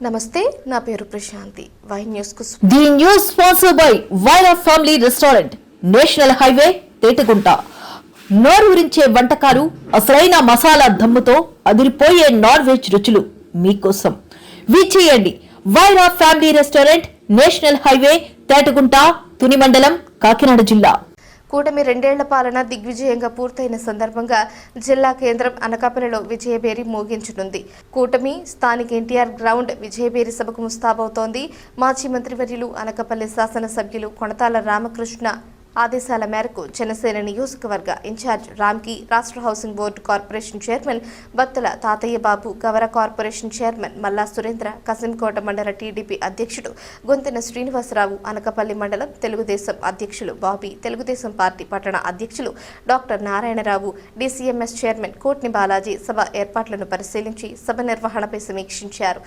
నమస్తే, నా పేరు ప్రశాంతి. వై న్యూస్ కు the news sponsored by Wyra family restaurant, national highway, Tetagunta. నోరూరించే వంటకాలు, అసలైన మసాలా దమ్ముతో అదిరిపోయే నాన్ వెజ్ రుచులు మీకోసం. విచ్చేయండి Wyra family restaurant, national highway, Tetagunta, Tuni మండలం, కాకినాడ జిల్లా. కూటమి 2 ఏళ్ల పాలన దిగ్విజయంగా పూర్తయిన సందర్భంగా జిల్లా కేంద్రం అనకాపల్లిలో విజయభేరి మోగించనుంది. కూటమి స్థానిక ఎన్టీఆర్ గ్రౌండ్ విజయభేరి సభకు ముస్తాబవుతోంది. మాజీ మంత్రివర్యులు అనకాపల్లి శాసనసభ్యులు కొణతాల రామకృష్ణ ఆదేశాల మేరకు జనసేన నియోజకవర్గ ఇన్ఛార్జ్ రామ్కి, రాష్ట్ర housing board corporation chairman Battala తాతయ్య బాబు, గవర కార్పొరేషన్ చైర్మన్ మల్లా సురేంద్ర, కసింకోట మండల టీడీపీ అధ్యక్షుడు గొంతెన శ్రీనివాసరావు, అనకాపల్లి మండలం తెలుగుదేశం అధ్యక్షులు బాబీ, తెలుగుదేశం పార్టీ పట్టణ అధ్యక్షులు doctor Narayana Rao, DCMS chairman Kotni Balaji సభ ఏర్పాట్లను పరిశీలించి సభ నిర్వహణపై సమీక్షించారు.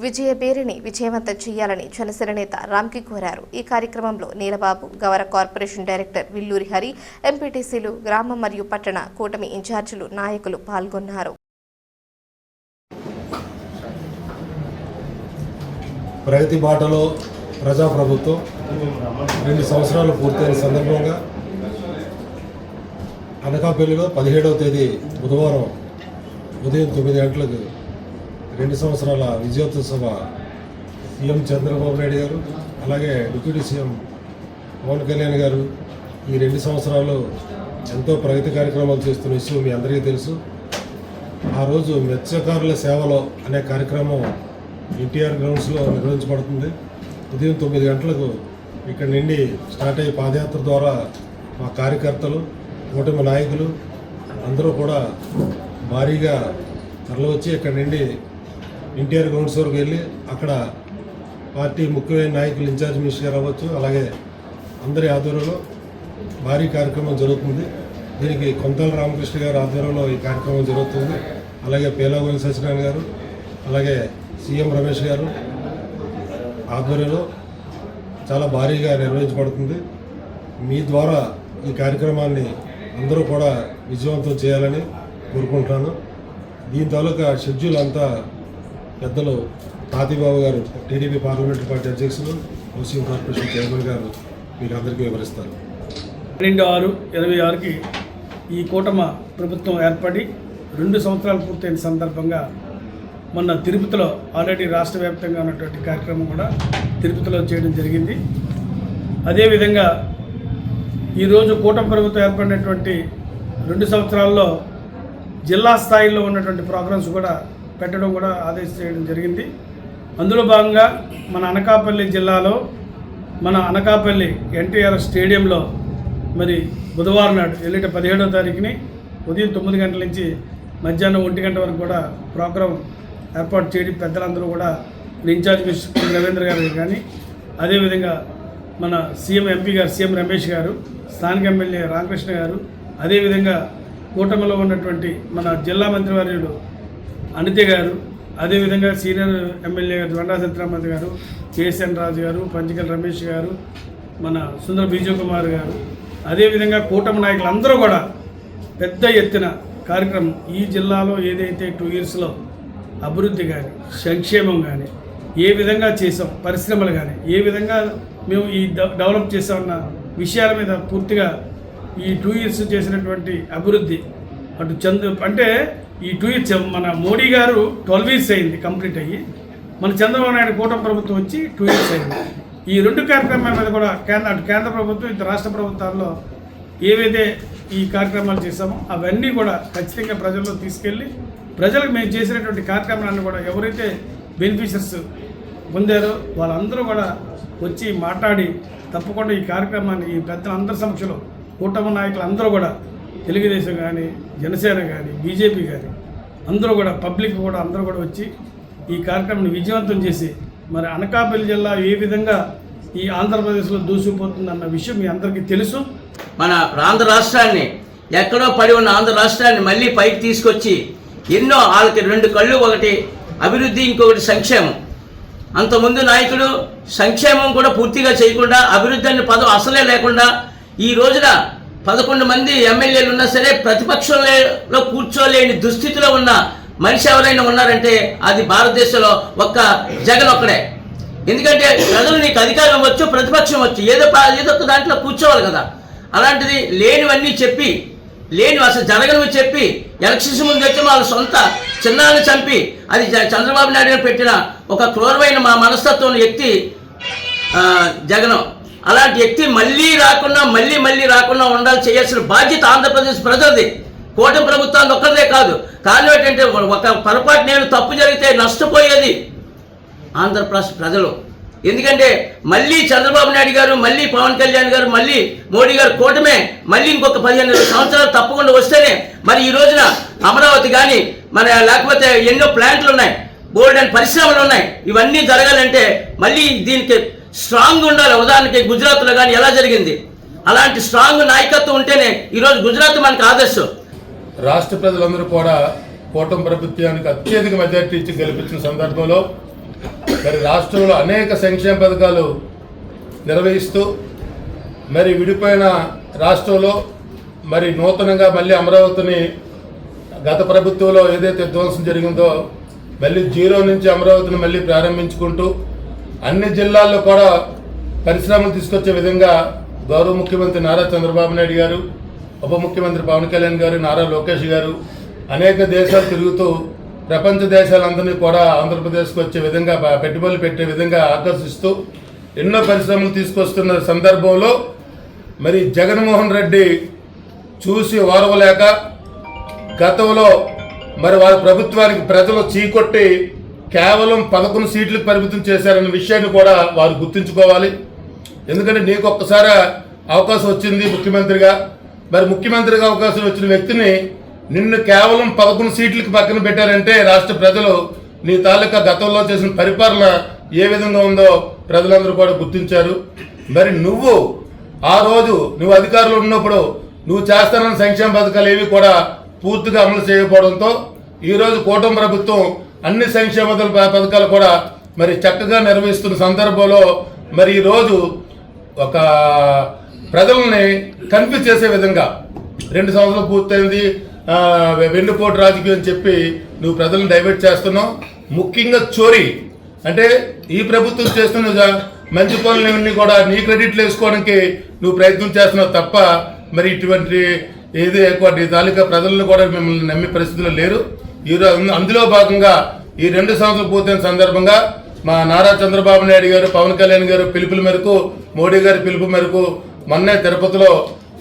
విజయభేరిని విజయవంతం చేయాలని జనసేన నేత రామ్కి కోరారు. ఈ కార్యక్రమంలో నీలబాబు, గవర కార్పొరేషన్ డైరెక్టర్ విల్లూరి హరి, ఎంపీటీసీలు, గ్రామ మరియు పట్టణ కూటమి ఇన్ఛార్జీలు, నాయకులు పాల్గొన్నారు. ప్రగతి బాటలో ప్రజాప్రభుత్వం 2 సంవత్సరాలు పూర్తయిన సందర్భంగా అనకాపల్లిలో 17వ తేదీ బుధవారం ఉదయం 9 గంటలకు 2 సంవత్సరాల విజయోత్సవ సీఎం చంద్రబాబు నాయుడు గారు, అలాగే డిప్యూటీ సీఎం పవన్ కళ్యాణ్ గారు ఈ 2 సంవత్సరాలు ఎంతో ప్రగతి కార్యక్రమాలు చేస్తున్న విషయం మీ అందరికీ తెలుసు. ఆ రోజు మత్స్యకారుల సేవలో అనే కార్యక్రమం ఎన్టీఆర్ గ్రౌండ్స్లో నిర్వహించబడుతుంది. ఉదయం 9 గంటలకు ఇక్కడ నుండి స్టార్ట్ అయ్యే పాదయాత్ర ద్వారా మా కార్యకర్తలు, కూటమి నాయకులు అందరూ కూడా భారీగా తరలివచ్చి ఇక్కడ నుండి ఎన్టీఆర్ గ్రౌండ్స్ వరకు వెళ్ళి అక్కడ పార్టీ ముఖ్యమైన నాయకులు, ఇన్ఛార్జ్ మినిస్టర్ గారు అవ్వచ్చు, అలాగే అందరి ఆధ్వర్యంలో భారీ కార్యక్రమం జరుగుతుంది. దీనికి కొంతాల రామకృష్ణ గారి ఆధ్వర్యంలో ఈ కార్యక్రమం జరుగుతుంది. అలాగే పేలాగోని సత్యనారాయణ గారు, అలాగే సీఎం రమేష్ గారు ఆధ్వర్యంలో చాలా భారీగా నిర్వహించబడుతుంది. మీ ద్వారా ఈ కార్యక్రమాన్ని అందరూ కూడా విజయవంతం చేయాలని కోరుకుంటున్నాను. దీని తాలూకా షెడ్యూల్ అంతా పెద్దలు తాతిబాబు గారు, టీడీపీ పార్లమెంటరీ పార్టీ అధ్యక్షులు, హౌసింగ్ కార్పొరేషన్ చైర్మన్ గారు మీకు అందరికీ వివరిస్తారు. 12/6/26కి ఈ కూటమి ప్రభుత్వం ఏర్పడి 2 సంవత్సరాలు పూర్తయిన సందర్భంగా మొన్న తిరుపతిలో ఆల్రెడీ రాష్ట్ర వ్యాప్తంగా ఉన్నటువంటి కార్యక్రమం కూడా తిరుపతిలో చేయడం జరిగింది. అదేవిధంగా ఈరోజు కూటమి ప్రభుత్వం ఏర్పడినటువంటి 2 సంవత్సరాల్లో జిల్లా స్థాయిలో ఉన్నటువంటి ప్రోగ్రామ్స్ కూడా పెట్టడం కూడా ఆదేశించడం జరిగింది. అందులో భాగంగా మన అనకాపల్లి జిల్లాలో మన అనకాపల్లి ఎన్టీఆర్ స్టేడియంలో మరి బుధవారం నాడు ఎల్లుండి 17వ తారీఖుని ఉదయం 9 గంటల నుంచి మధ్యాహ్నం 1 గంట వరకు కూడా ప్రోగ్రాం ఏర్పాటు చేయడం పెద్దలందరూ కూడా ఇన్ఛార్జ్ మినిస్టర్ రవీంద్ర గారు కానీ, అదేవిధంగా మన ఎంపీ గారు సీఎం రమేష్ గారు, స్థానిక ఎమ్మెల్యే రామకృష్ణ గారు, అదేవిధంగా కూటమిలో ఉన్నటువంటి మన జిల్లా మంత్రివర్యులు అనిత గారు, అదేవిధంగా సీనియర్ ఎమ్మెల్యే గారు వండా సత్యనారాయణ గారు, కేఎస్ఎన్ రాజు గారు, పంచకల్ రమేష్ గారు, మన సుందర విజయ్ కుమార్ గారు, అదేవిధంగా కూటమి నాయకులు అందరూ కూడా పెద్ద ఎత్తున కార్యక్రమం ఈ జిల్లాలో ఏదైతే 2 ఇయర్స్లో అభివృద్ధి కానీ, సంక్షేమం కానీ ఏ విధంగా చేసాం, పరిశ్రమలు కానీ ఏ విధంగా మేము ఈ డెవలప్ చేసామన్న విషయాల మీద పూర్తిగా ఈ 2 ఇయర్స్ చేసినటువంటి అభివృద్ధి అంటే ఈ 2 ఇయర్స్ మన మోడీ గారు 12 ఇయర్స్ అయింది కంప్లీట్ అయ్యి, మన చంద్రబాబు నాయుడు కూటమి ప్రభుత్వం వచ్చి 2 ఇయర్స్ అయింది. ఈ 2 కార్యక్రమాల మీద కూడా కేంద్ర ప్రభుత్వం, ఇతర రాష్ట్ర ప్రభుత్వాల్లో ఏవైతే ఈ కార్యక్రమాలు చేశామో అవన్నీ కూడా ఖచ్చితంగా ప్రజల్లో తీసుకెళ్ళి ప్రజలకు మేము చేసినటువంటి కార్యక్రమాలను కూడా ఎవరైతే బెనిఫిషియర్స్ పొందారో వాళ్ళందరూ కూడా వచ్చి మాట్లాడి తప్పకుండా ఈ కార్యక్రమాన్ని ఈ పెద్దలందరి సమక్షంలో కూటమి నాయకులు అందరూ కూడా తెలుగుదేశం కానీ, జనసేన కానీ, బీజేపీ కానీ అందరూ కూడా పబ్లిక్ కూడా అందరూ కూడా వచ్చి ఈ కార్యక్రమాన్ని విజయవంతం చేసి మరి అనకాపల్లి జిల్లా ఏ విధంగా ఈ ఆంధ్రప్రదేశ్లో దూసుకుపోతుందన్న విషయం మీ అందరికీ తెలుసు. మన ఆంధ్ర రాష్ట్రాన్ని ఎక్కడో పడి ఉన్న ఆంధ్ర రాష్ట్రాన్ని మళ్ళీ పైకి తీసుకొచ్చి ఎన్నో వాళ్ళకి 2 కళ్ళు, ఒకటి అభివృద్ధి, ఇంకొకటి సంక్షేమం. అంతకుముందు నాయకుడు సంక్షేమం కూడా పూర్తిగా చేయకుండా అభివృద్ధి అనే పదం అసలే లేకుండా ఈ రోజున 11 మంది ఎమ్మెల్యేలు ఉన్నా సరే ప్రతిపక్షంలో కూర్చోలేని దుస్థితిలో ఉన్న మనిషి ఎవరైనా ఉన్నారంటే అది భారతదేశంలో ఒక్క జగన్ ఒక్కడే. ఎందుకంటే ప్రజలు నీకు అధికారం ఇవ్వచ్చు, ప్రతిపక్షం వచ్చు, ఏదో ఒక దాంట్లో కూర్చోవాలి కదా. అలాంటిది లేనివన్నీ చెప్పి, లేని అసలు జరగనివి చెప్పి, ఎలక్షన్స్ ముందు వచ్చి వాళ్ళ సొంత చిన్నాన్ని చంపి, అది చంద్రబాబు నాయుడు గారు పెట్టిన ఒక క్రూరమైన మా మనస్తత్వం వ్యక్తి జగన్. అలాంటి వ్యక్తి మళ్ళీ రాకుండా ఉండాలి, చేయాల్సిన బాధ్యత ఆంధ్రప్రదేశ్ ప్రజలది, కూటమి ప్రభుత్వాన్ని ఒక్కరిదే కాదు. కారణం ఏంటంటే ఒక పొరపాటు నేను తప్పు జరిగితే నష్టపోయేది ఆంధ్రప్రదేశ్ ప్రజలు. ఎందుకంటే మళ్ళీ చంద్రబాబు నాయుడు గారు, మళ్ళీ పవన్ కళ్యాణ్ గారు, మళ్ళీ మోడీ గారు కూటమే మళ్ళీ ఇంకొక 15 సంవత్సరాలు తప్పకుండా వస్తేనే మరి ఈ రోజున అమరావతి కానీ లేకపోతే ఎన్నో ప్లాంట్లు ఉన్నాయి, బోల్డ్ అండ్ పరిశ్రమలు ఉన్నాయి. ఇవన్నీ జరగాలంటే మళ్ళీ దీనికి స్ట్రాంగ్ ఉండాలి. ఉదాహరణకి గుజరాత్లో కానీ ఎలా జరిగింది, అలాంటి స్ట్రాంగ్ నాయకత్వం ఉంటేనే ఈరోజు గుజరాత్ మనకు ఆదర్శం. రాష్ట్ర ప్రజలందరూ కూడా కూటమి ప్రభుత్వానికి అత్యధిక మెజార్టీ ఇచ్చి గెలిపించిన సందర్భంలో మరి రాష్ట్రంలో అనేక సంక్షేమ పథకాలు నిర్వహిస్తూ మరి విడిపోయిన రాష్ట్రంలో మరి నూతనంగా మళ్ళీ అమరావతిని గత ప్రభుత్వంలో ఏదైతే విధ్వంసం జరిగిందో మళ్ళీ జీరో నుంచి అమరావతిని మళ్ళీ ప్రారంభించుకుంటూ అన్ని జిల్లాల్లో కూడా పరిశ్రమలు తీసుకొచ్చే విధంగా గౌరవ ముఖ్యమంత్రి నారా చంద్రబాబు నాయుడు గారు, ఉప ముఖ్యమంత్రి పవన్ కళ్యాణ్ గారు, నారా లోకేష్ గారు అనేక దేశాలు తిరుగుతూ ప్రపంచ దేశాలందరినీ కూడా ఆంధ్రప్రదేశ్కి వచ్చే విధంగా పెట్టుబడులు పెట్టే విధంగా ఆకర్షిస్తూ ఎన్నో పరిశ్రమలు తీసుకొస్తున్న సందర్భంలో మరి జగన్మోహన్ రెడ్డి చూసి ఓర్వలేక గతంలో మరి వారి ప్రభుత్వానికి ప్రజలు చీకొట్టి కేవలం 11 సీట్లకు పరిమితం చేశారన్న విషయాన్ని కూడా వారు గుర్తుంచుకోవాలి. ఎందుకంటే నీకు ఒక్కసారి అవకాశం వచ్చింది ముఖ్యమంత్రిగా, మరి ముఖ్యమంత్రిగా అవకాశం వచ్చిన వ్యక్తిని నిన్ను కేవలం 11 సీట్లకు పక్కన పెట్టారంటే రాష్ట్ర ప్రజలు నీ తాలూకా గతంలో చేసిన పరిపాలన ఏ విధంగా ఉందో ప్రజలందరూ కూడా గుర్తించారు. మరి నువ్వు ఆ రోజు నువ్వు అధికారంలో ఉన్నప్పుడు నువ్వు చేస్తానన్న సంక్షేమ పథకాలు ఏవి కూడా పూర్తిగా అమలు చేయకపోవడంతో ఈరోజు కూటమి ప్రభుత్వం అన్ని సంక్షేమ పథకాలు కూడా మరి చక్కగా నిర్వహిస్తున్న సందర్భంలో మరి ఈరోజు ఒక ప్రజల్ని కన్ఫ్యూజ్ చేసే విధంగా 2 సంవత్సరాలు పూర్తయింది, వెన్నుపోటు రాజకీయం అని చెప్పి నువ్వు ప్రజలను డైవర్ట్ చేస్తున్నావు. ముఖ్యంగా చోరీ అంటే ఈ ప్రభుత్వం చేస్తున్న మంచి పనులన్నీ కూడా నీ క్రెడిట్లు వేసుకోవడానికి నువ్వు ప్రయత్నం చేస్తున్నావు తప్ప మరి ఇటువంటి ఏది ఎక్కువ నీ తాలూకా ప్రజలను కూడా మిమ్మల్ని నమ్మే పరిస్థితుల్లో లేరు. ఈరోజు అందులో భాగంగా ఈ 2 సంవత్సరాలు పూర్తయిన సందర్భంగా మా నారా చంద్రబాబు నాయుడు గారు, పవన్ కళ్యాణ్ గారు పిలుపుల మేరకు, మోడీ గారి పిలుపు మేరకు మొన్నే తిరుపతిలో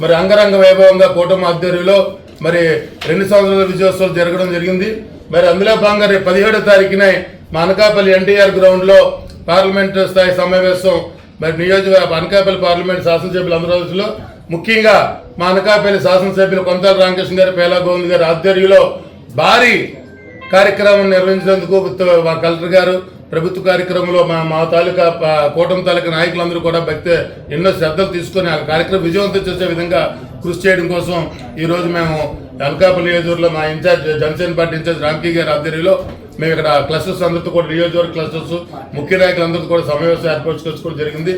మరి అంగరంగ వైభవంగా కూటమి ఆధ్వర్యంలో మరి 2 సంవత్సరాల విజయోత్సవాలు జరగడం జరిగింది. మరి అందులో భాగంగా రేపు 17వ తారీఖునే మా అనకాపల్లి ఎన్టీఆర్ గ్రౌండ్లో పార్లమెంటు స్థాయి సమావేశం మరి అనకాపల్లి పార్లమెంట్ శాసనసభ్యులు అందరూ ముఖ్యంగా మా అనకాపల్లి శాసనసభ్యులు కొంతాల రామకృష్ణ గారు, పేలా గోవింద్ గారి ఆధ్వర్యంలో భారీ కార్యక్రమం నిర్వహించినందుకు కలెక్టర్ గారు ప్రభుత్వ కార్యక్రమంలో మా తాలూకా కూటమి తాలూకా నాయకులందరూ కూడా ఎన్నో శ్రద్ధలు తీసుకొని ఆ కార్యక్రమం విజయవంతం చేసే విధంగా కృషి చేయడం కోసం ఈరోజు మేము అనకాపల్లి నియోజకవర్గంలో మా incharge Janasena party incharge Ramky గారి ఆధ్వర్యంలో మేము ఇక్కడ క్లస్టర్స్ అందరితో కూడా నియోజకవర్గ క్లస్టర్స్ ముఖ్య నాయకులందరితో కూడా సమావేశం ఏర్పరచుకోవడం జరిగింది.